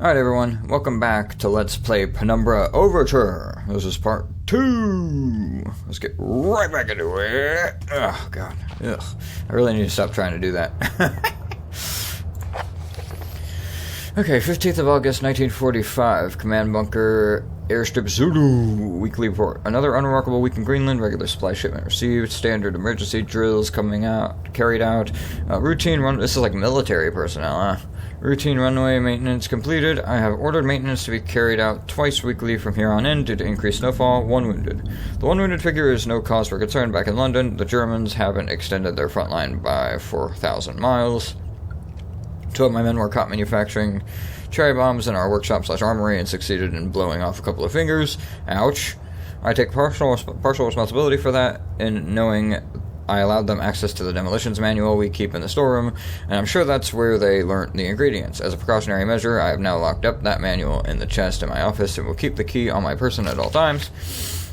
Alright everyone, welcome back to Let's Play Penumbra Overture. This is part 2. Let's get right back into it. Oh god. Ugh. I really need to stop trying to do that. Okay, 15th of August, 1945. Command Bunker, Airstrip Zulu. Weekly report. Another unremarkable week in Greenland. Regular supply shipment received. Standard emergency drills carried out. Routine run. This is like military personnel, huh? Routine runway maintenance completed. I have ordered maintenance to be carried out twice weekly from here on in due to increased snowfall. 1 wounded. The 1 wounded figure is no cause for concern back in London. The Germans haven't extended their front line by 4,000 miles. 2 of my men were caught manufacturing cherry bombs in our workshop/armory and succeeded in blowing off a couple of fingers. Ouch. I take partial responsibility for that in knowing I allowed them access to the demolitions manual we keep in the storeroom, and I'm sure that's where they learnt the ingredients. As a precautionary measure, I have now locked up that manual in the chest in my office and will keep the key on my person at all times.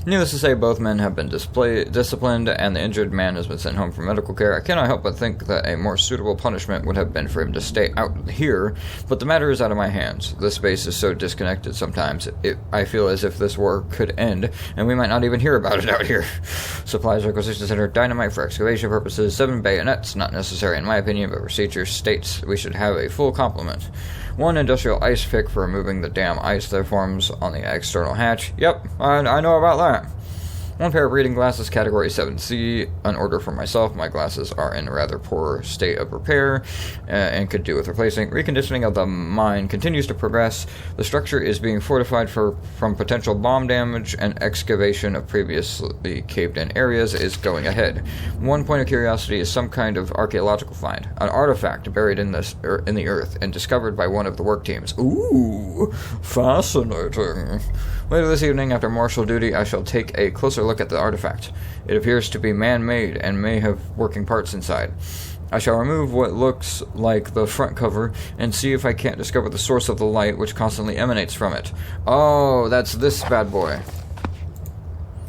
Needless to say, both men have been disciplined, and the injured man has been sent home for medical care. I cannot help but think that a more suitable punishment would have been for him to stay out here, but the matter is out of my hands. This space is so disconnected sometimes. I feel as if this war could end, and we might not even hear about it out here. Supplies requisition center, dynamite for excavation purposes, 7 bayonets, not necessary in my opinion, but procedure states we should have a full complement. 1 industrial ice pick for removing the damn ice that forms on the external hatch. Yep, I know about that. 1 pair of reading glasses, category 7C, an order for myself. My glasses are in a rather poor state of repair and could do with replacing. Reconditioning of the mine continues to progress. The structure is being fortified from potential bomb damage, and excavation of previously caved-in areas is going ahead. 1 point of curiosity is some kind of archaeological find, an artifact buried in the earth and discovered by one of the work teams. Ooh, fascinating. Later this evening, after martial duty, I shall take a closer look at the artifact. It appears to be man-made and may have working parts inside. I shall remove what looks like the front cover and see if I can't discover the source of the light which constantly emanates from it. Oh, that's this bad boy.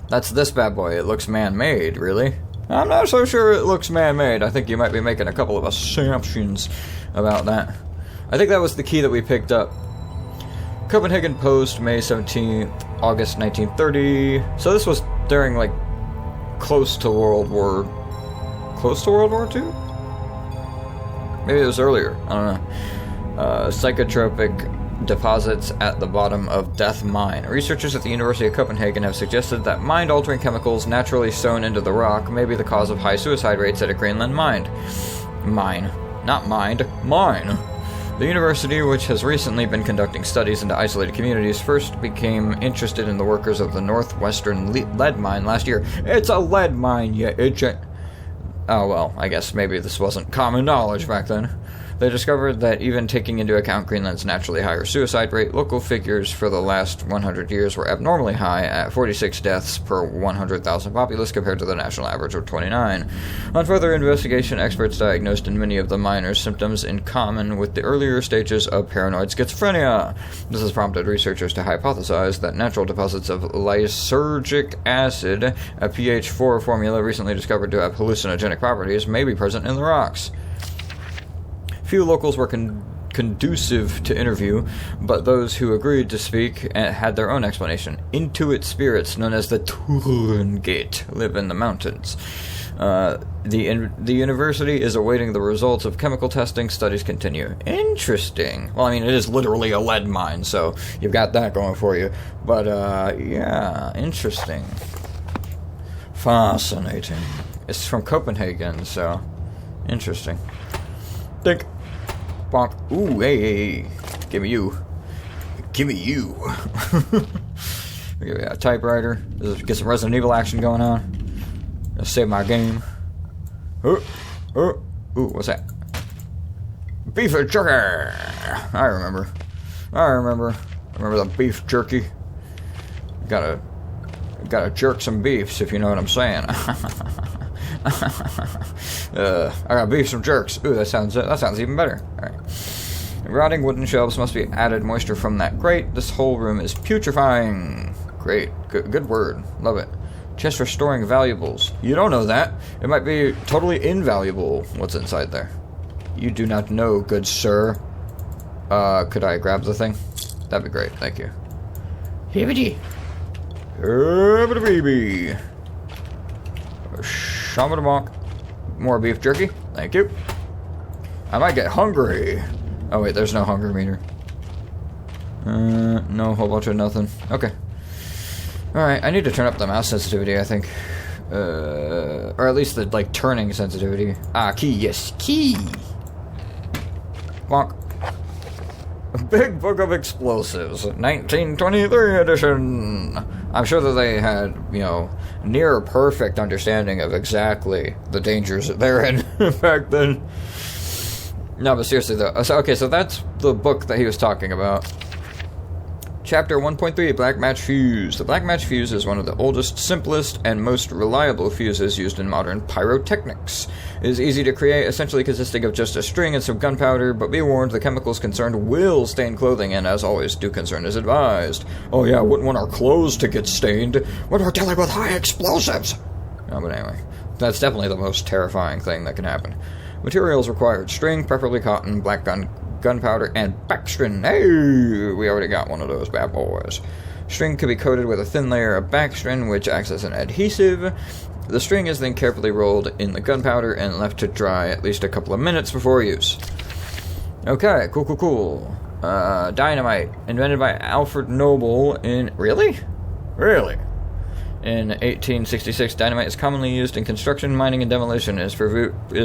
That's this bad boy. It looks man-made, really? I'm not so sure it looks man-made. I think you might be making a couple of assumptions about that. I think that was the key that we picked up. Copenhagen Post, May 17th, August 1930. So this was during, like, close to World War II? Maybe it was earlier. I don't know. Psychotropic deposits at the bottom of Death Mine. Researchers at the University of Copenhagen have suggested that mind-altering chemicals naturally sown into the rock may be the cause of high suicide rates at a Greenland mine. Mine. The university, which has recently been conducting studies into isolated communities, first became interested in the workers of the northwestern lead mine last year. It's a lead mine, you idiot. Oh well, I guess maybe this wasn't common knowledge back then. They discovered that even taking into account Greenland's naturally higher suicide rate, local figures for the last 100 years were abnormally high at 46 deaths per 100,000 populace compared to the national average of 29. On further investigation, experts diagnosed in many of the miners symptoms in common with the earlier stages of paranoid schizophrenia. This has prompted researchers to hypothesize that natural deposits of lysergic acid, a pH 4 formula recently discovered to have hallucinogenic properties, may be present in the rocks. Few locals were conducive to interview, but those who agreed to speak had their own explanation. Intuit spirits, known as the Turngate, live in the mountains. The university is awaiting the results of chemical testing. Studies continue. Interesting. Well, I mean, it is literally a lead mine, so you've got that going for you. But, yeah, interesting. Fascinating. It's from Copenhagen, so interesting. Think. Bonk. Ooh, hey. Give me you. Give me you. Give me a typewriter. Get some Resident Evil action going on. Gonna save my game. Ooh, what's that? Beef jerky! I remember the beef jerky. Gotta jerk some beefs, if you know what I'm saying. I got beef some jerks. Ooh, that sounds even better. Alright. Rotting wooden shelves must be added moisture from that grate. This whole room is putrefying. Great. Good word. Love it. Chest for storing valuables. You don't know that. It might be totally invaluable what's inside there. You do not know, good sir. Could I grab the thing? That'd be great, thank you. Hibbity! Hibbity baby! Shamadabonk. More beef jerky, thank you. I might get hungry. Oh wait, there's no hunger meter. No whole bunch of nothing. Okay. Alright, I need to turn up the mouse sensitivity, I think. Or at least the, like, turning sensitivity. Ah, key, yes, key! Bonk. Big Book of Explosives, 1923 edition! I'm sure that they had, you know, near perfect understanding of exactly the dangers that they're in back then. No, but seriously though, so that's the book that he was talking about. Chapter 1.3, Black Match Fuse. The Black Match Fuse is one of the oldest, simplest, and most reliable fuses used in modern pyrotechnics. It is easy to create, essentially consisting of just a string and some gunpowder, but be warned, the chemicals concerned will stain clothing, and as always, due concern is advised. Oh yeah, wouldn't want our clothes to get stained when we're dealing with high explosives! No, but anyway, that's definitely the most terrifying thing that can happen. Materials required: string, preferably cotton, black gunpowder, and backstring. Hey, we already got one of those bad boys. String can be coated with a thin layer of backstring, which acts as an adhesive. The string is then carefully rolled in the gunpowder and left to dry at least a couple of minutes before use. Okay, cool. Dynamite, invented by Alfred Noble in... Really? In 1866, dynamite is commonly used in construction, mining, and demolition. It is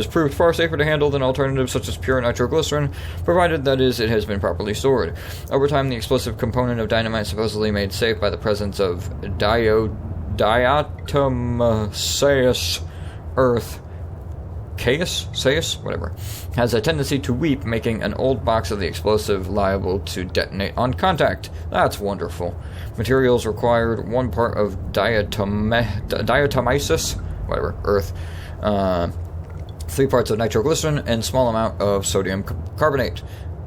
proved far safer to handle than alternatives such as pure nitroglycerin, provided, that is, it has been properly stored. Over time, the explosive component of dynamite, supposedly made safe by the presence of diatomaceous earth, whatever, has a tendency to weep, making an old box of the explosive liable to detonate on contact. That's wonderful. Materials required: 1 part of diatomaceous, earth, 3 parts of nitroglycerin, and small amount of sodium carbonate.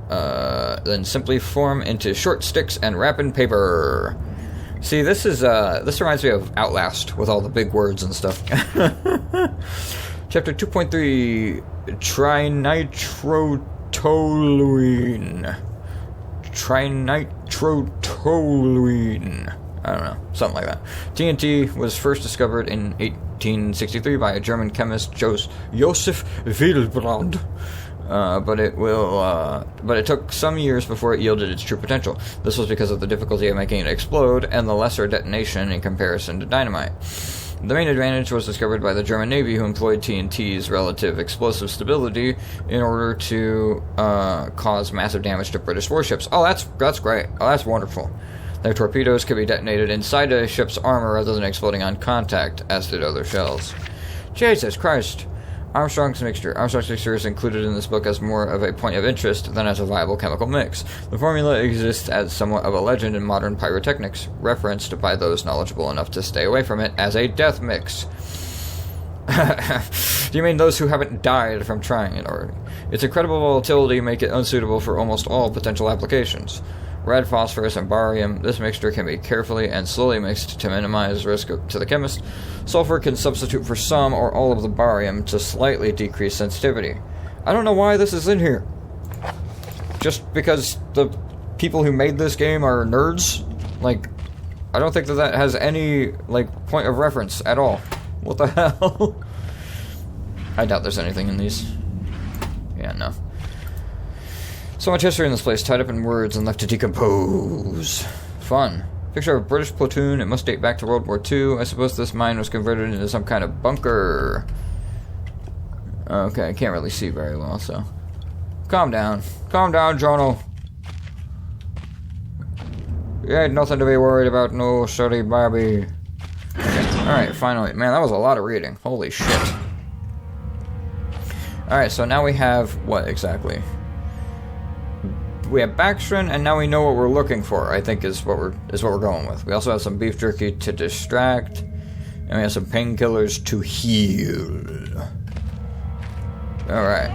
Then simply form into short sticks and wrap in paper. See, this reminds me of Outlast with all the big words and stuff. Chapter 2.3, Trinitrotoluene. I don't know, something like that. TNT was first discovered in 1863 by a German chemist, Joseph Willebrand. But it took some years before it yielded its true potential. This was because of the difficulty of making it explode and the lesser detonation in comparison to dynamite. The main advantage was discovered by the German Navy, who employed TNT's relative explosive stability in order to cause massive damage to British warships. Oh, that's great. Oh, that's wonderful. Their torpedoes could be detonated inside a ship's armor rather than exploding on contact, as did other shells. Jesus Christ. Armstrong's mixture. Armstrong's mixture is included in this book as more of a point of interest than as a viable chemical mix. The formula exists as somewhat of a legend in modern pyrotechnics, referenced by those knowledgeable enough to stay away from it as a death mix. Do you mean those who haven't died from trying it already? Its incredible volatility make it unsuitable for almost all potential applications. Red phosphorus and barium, this mixture can be carefully and slowly mixed to minimize risk to the chemist. Sulfur can substitute for some or all of the barium to slightly decrease sensitivity. I don't know why this is in here. Just because the people who made this game are nerds? Like, I don't think that has any, like, point of reference at all. What the hell? I doubt there's anything in these. Yeah, no. So much history in this place, tied up in words and left to decompose. Fun. Picture of a British platoon. It must date back to World War II. I suppose this mine was converted into some kind of bunker. Okay, I can't really see very well, so... Calm down. Calm down, Jono. You ain't nothing to be worried about, no silly Barbie. Okay, alright, finally. Man, that was a lot of reading. Holy shit. Alright, so now we have... what, exactly? We have backstring, and now we know what we're looking for, I think is what we're going with. We also have some beef jerky to distract, and we have some painkillers to heal. Alright.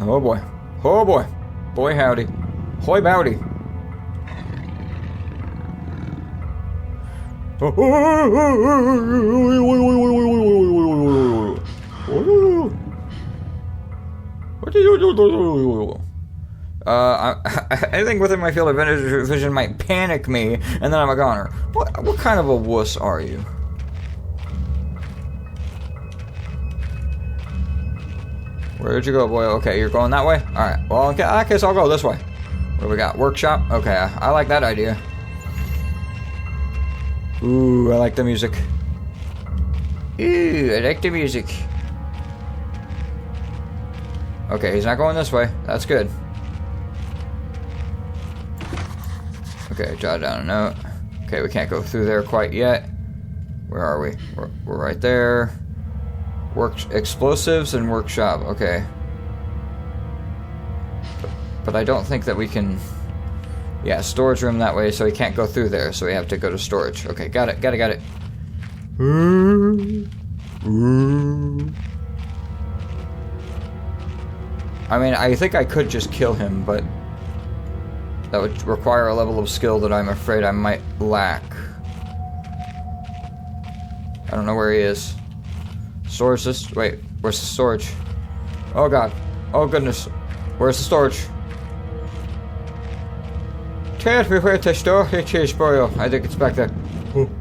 Oh boy. Oh boy. Boy howdy. Hoy bowdy. Anything within my field of vision might panic me, and then I'm a goner. What kind of a wuss are you? Where'd you go, boy? Okay, you're going that way? Alright, well, in that case, I'll go this way. What do we got? Workshop? Okay, I like that idea. Ooh, I like the music. Ooh, I like the music. Okay, he's not going this way. That's good. Okay, jot down a note. Okay, we can't go through there quite yet. Where are we? We're right there. Explosives and workshop. Okay. But I don't think that we can... Yeah, storage room that way, so we can't go through there, so we have to go to storage. Okay, got it. I mean, I think I could just kill him, but that would require a level of skill that I'm afraid I might lack. I don't know where he is. Storage this? Wait, where's the storage? Oh god. Oh goodness. Where's the storage? Tell me where to store the cheese for you. I think it's back there. Oh.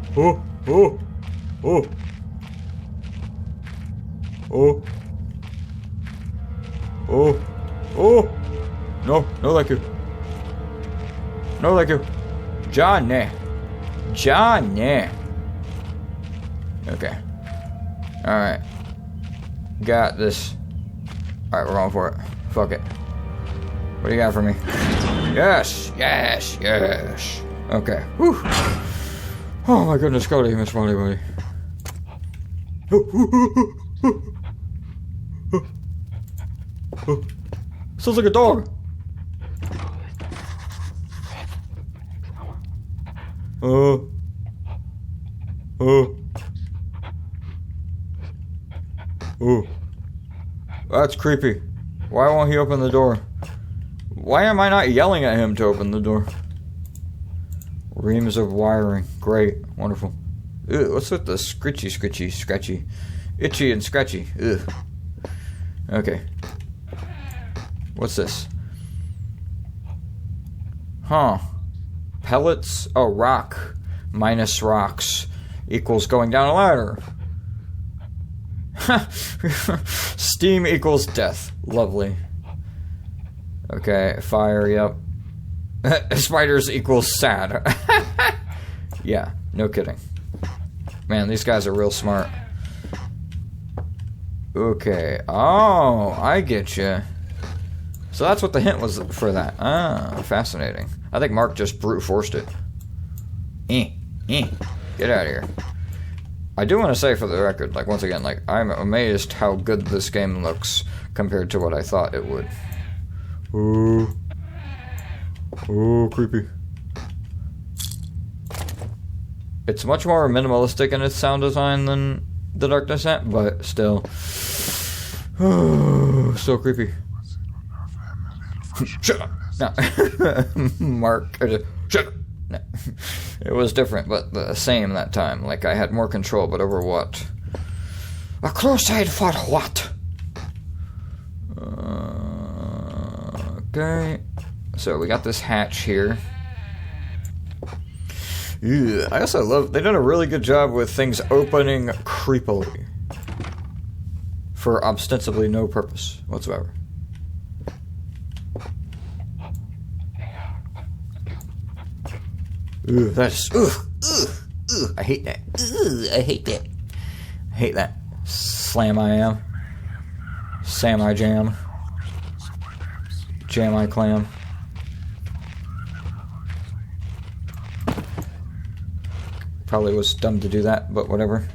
No, thank you. No, thank you. Johnny. Okay. Alright. Got this. Alright, we're going for it. Fuck it. What do you got for me? Yes. Okay. Whew. Oh my goodness, Cody, Miss Molly, buddy. Sounds like a dog. That's creepy. Why won't he open the door? Why am I not yelling at him to open the door? Reams of wiring. Great. Wonderful. Ew, what's with the scratchy? Itchy and scratchy. Ugh. Okay. What's this? Huh. Pellets? Oh, rock. Minus rocks equals going down a ladder. Steam equals death. Lovely. Okay, fire, yep. Spiders equals sad. Yeah, no kidding. Man, these guys are real smart. Okay. Oh, I get you. So that's what the hint was for that. Ah, fascinating. I think Mark just brute forced it. Get out of here. I do want to say for the record, like, once again, like, I'm amazed how good this game looks compared to what I thought it would. Oh, creepy. It's much more minimalistic in its sound design than The Dark Descent, but still. Oh, so creepy. Shut up! No. Mark, shut up! No. It was different, but the same that time. Like, I had more control, but over what? A crusade for what? Okay. So, we got this hatch here. Ew, I also love... They've done a really good job with things opening creepily. For ostensibly no purpose whatsoever. Ooh, that's... Ooh, I hate that. I hate that. I hate that. Slam I am. Sam I jam. Jam I clam. Probably was dumb to do that, but whatever.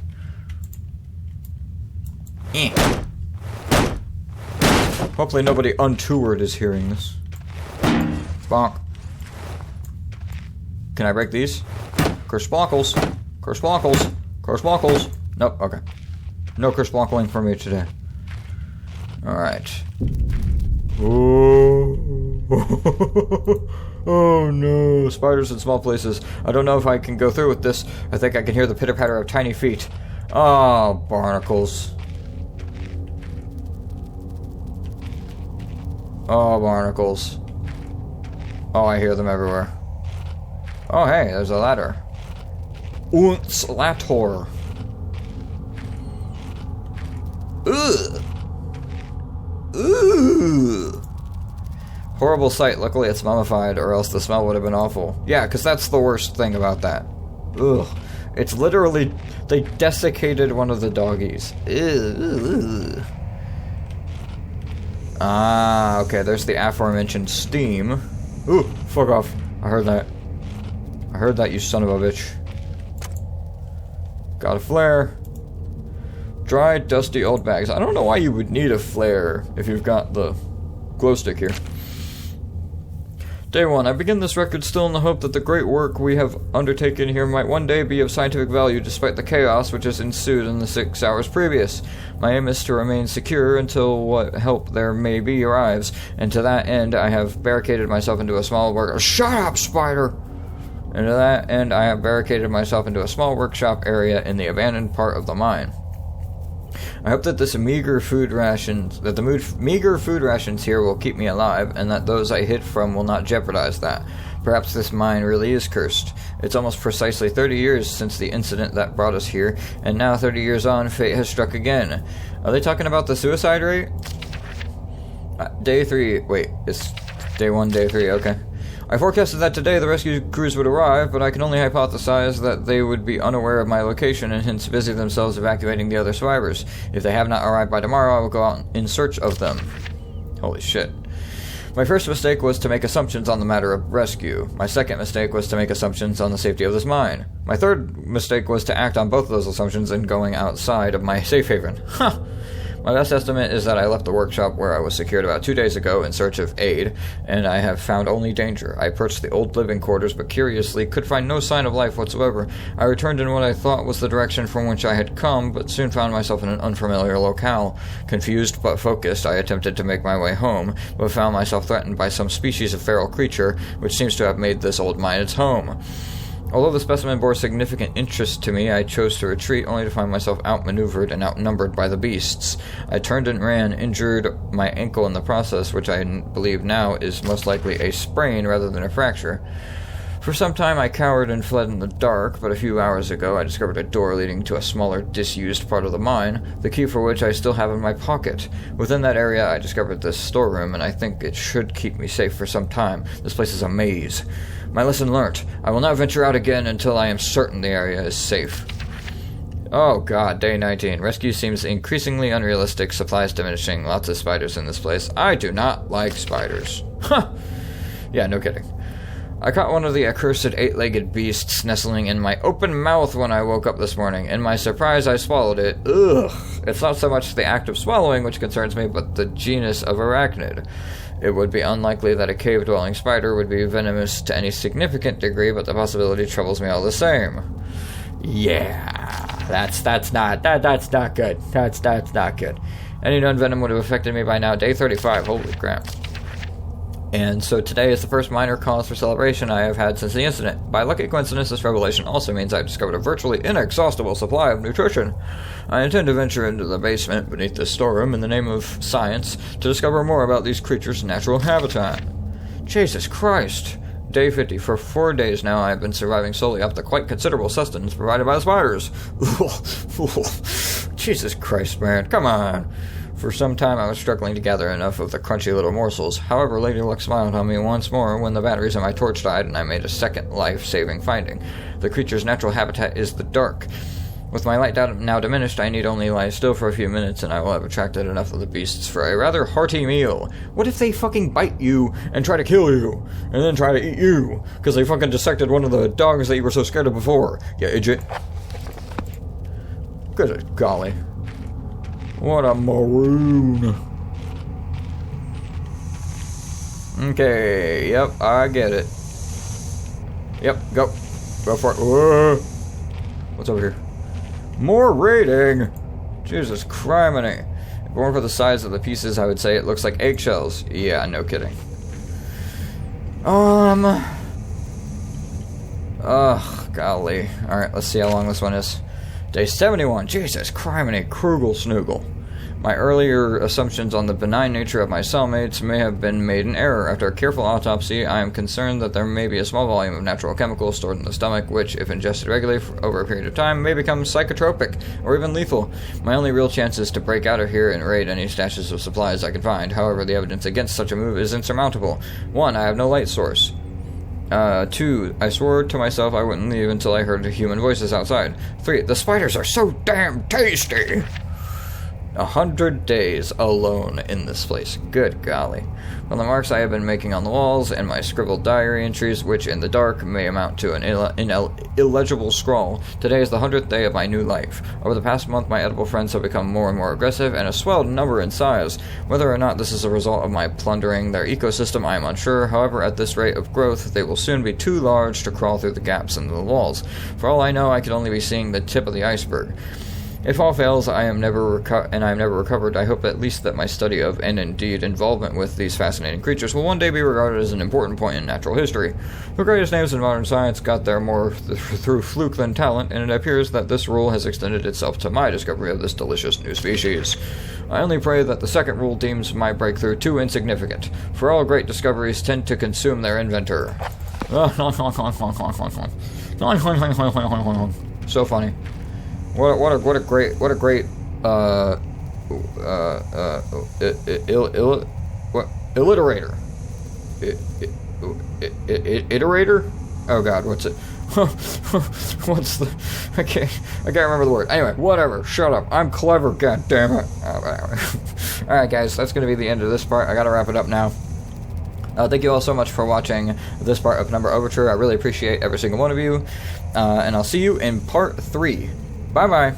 Hopefully nobody untoured is hearing this. Bonk. Can I break these? Kersplonkles. Kersplonkles. Kersplonkles. Nope, okay. No kersplonkling for me today. Alright. Ooh. Oh no, spiders in small places. I don't know if I can go through with this. I think I can hear the pitter-patter of tiny feet. Oh, barnacles. Oh, barnacles. Oh, I hear them everywhere. Oh, hey, there's a ladder. Unts Lator. Ugh. Ugh. Horrible sight. Luckily it's mummified, or else the smell would have been awful. Yeah, because that's the worst thing about that. Ugh. It's literally... They desiccated one of the doggies. Ugh. Ah, okay, there's the aforementioned steam. Ooh, fuck off. I heard that. I heard that, you son of a bitch. Got a flare. Dry, dusty old bags. I don't know why you would need a flare if you've got the glow stick here. Day 1. I begin this record still in the hope that the great work we have undertaken here might one day be of scientific value despite the chaos which has ensued in the 6 hours previous. My aim is to remain secure until what help there may be arrives, and to that end I have barricaded myself into a small work- Shut up, spider! And to that end I have barricaded myself into a small workshop area in the abandoned part of the mine. I hope that the meager food rations here will keep me alive, and that those I hid from will not jeopardize that. Perhaps this mine really is cursed. It's almost precisely 30 years since the incident that brought us here, and now 30 years on, fate has struck again. Are they talking about the suicide rate? Day 3. Wait, it's day 1, day 3, okay. I forecasted that today the rescue crews would arrive, but I can only hypothesize that they would be unaware of my location and hence busy themselves evacuating the other survivors. If they have not arrived by tomorrow, I will go out in search of them. Holy shit. My first mistake was to make assumptions on the matter of rescue. My second mistake was to make assumptions on the safety of this mine. My third mistake was to act on both of those assumptions in going outside of my safe haven. Huh! My best estimate is that I left the workshop where I was secured about 2 days ago in search of aid, and I have found only danger. I approached the old living quarters, but curiously could find no sign of life whatsoever. I returned in what I thought was the direction from which I had come, but soon found myself in an unfamiliar locale. Confused but focused, I attempted to make my way home, but found myself threatened by some species of feral creature, which seems to have made this old mine its home. Although the specimen bore significant interest to me, I chose to retreat, only to find myself outmaneuvered and outnumbered by the beasts. I turned and ran, injured my ankle in the process, which I believe now is most likely a sprain rather than a fracture. For some time I cowered and fled in the dark, but a few hours ago I discovered a door leading to a smaller, disused part of the mine, the key for which I still have in my pocket. Within that area I discovered this storeroom, and I think it should keep me safe for some time. This place is a maze. My lesson learnt. I will not venture out again until I am certain the area is safe. Oh god, day 19. Rescue seems increasingly unrealistic, supplies diminishing, lots of spiders in this place. I do not like spiders. Huh! Yeah, no kidding. I caught one of the accursed 8-legged beasts nestling in my open mouth when I woke up this morning. In my surprise, I swallowed it. Ugh! It's not so much the act of swallowing which concerns me, but the genus of arachnid. It would be unlikely that a cave-dwelling spider would be venomous to any significant degree, but the possibility troubles me all the same. Yeah, that's not good. That's not good. Any known venom would have affected me by now. Day 35. Holy crap. And so today is the first minor cause for celebration I have had since the incident. By lucky coincidence, this revelation also means I've discovered a virtually inexhaustible supply of nutrition. I intend to venture into the basement beneath this storeroom in the name of science to discover more about these creatures' natural habitat. Jesus Christ! Day 50. For 4 days now I have been surviving solely off the quite considerable sustenance provided by the spiders. Jesus Christ, man. Come on. For some time I was struggling to gather enough of the crunchy little morsels. However, Lady Luck smiled on me once more when the batteries in my torch died and I made a second life-saving finding. The creature's natural habitat is the dark. With my light now diminished, I need only lie still for a few minutes and I will have attracted enough of the beasts for a rather hearty meal. What if they fucking bite you and try to kill you? And then try to eat you? Because they fucking dissected one of the dogs that you were so scared of before. You idiot. Good golly. What a maroon. Okay, yep, I get it. Yep, go. Go for it. Whoa. What's over here? More raiding! Jesus criminy. If it weren't for the size of the pieces, I would say it looks like eggshells. Yeah, no kidding. Ugh, golly. Alright, let's see how long this one is. Day 71. Jesus, criminy, Krugel Snoogle. My earlier assumptions on the benign nature of my cellmates may have been made in error. After a careful autopsy, I am concerned that there may be a small volume of natural chemicals stored in the stomach, which, if ingested regularly over a period of time, may become psychotropic, or even lethal. My only real chance is to break out of here and raid any stashes of supplies I can find. However, the evidence against such a move is insurmountable. 1. I have no light source. 2. I swore to myself I wouldn't leave until I heard human voices outside. 3. The spiders are so damn tasty! 100 days alone in this place. Good golly. From the marks I have been making on the walls and my scribbled diary entries, which in the dark may amount to an illegible scrawl, today is the 100th day of my new life. Over the past month, my edible friends have become more and more aggressive and a swelled number in size. Whether or not this is a result of my plundering their ecosystem, I am unsure. However, at this rate of growth, they will soon be too large to crawl through the gaps in the walls. For all I know, I could only be seeing the tip of the iceberg. If all fails, I am never recovered, I hope at least that my study of, and indeed involvement with, these fascinating creatures will one day be regarded as an important point in natural history. The greatest names in modern science got there more through fluke than talent, and it appears that this rule has extended itself to my discovery of this delicious new species. I only pray that the second rule deems my breakthrough too insignificant, for all great discoveries tend to consume their inventor. So funny. What a great alliterator. Iterator? Oh god, what's it? What's the? I can't remember the word. Anyway, whatever. Shut up. I'm clever. God damn it. All right, guys, that's gonna be the end of this part. I gotta wrap it up now. Thank you all so much for watching this part of Penumbra Overture. I really appreciate every single one of you, and I'll see you in part 3. Bye-bye.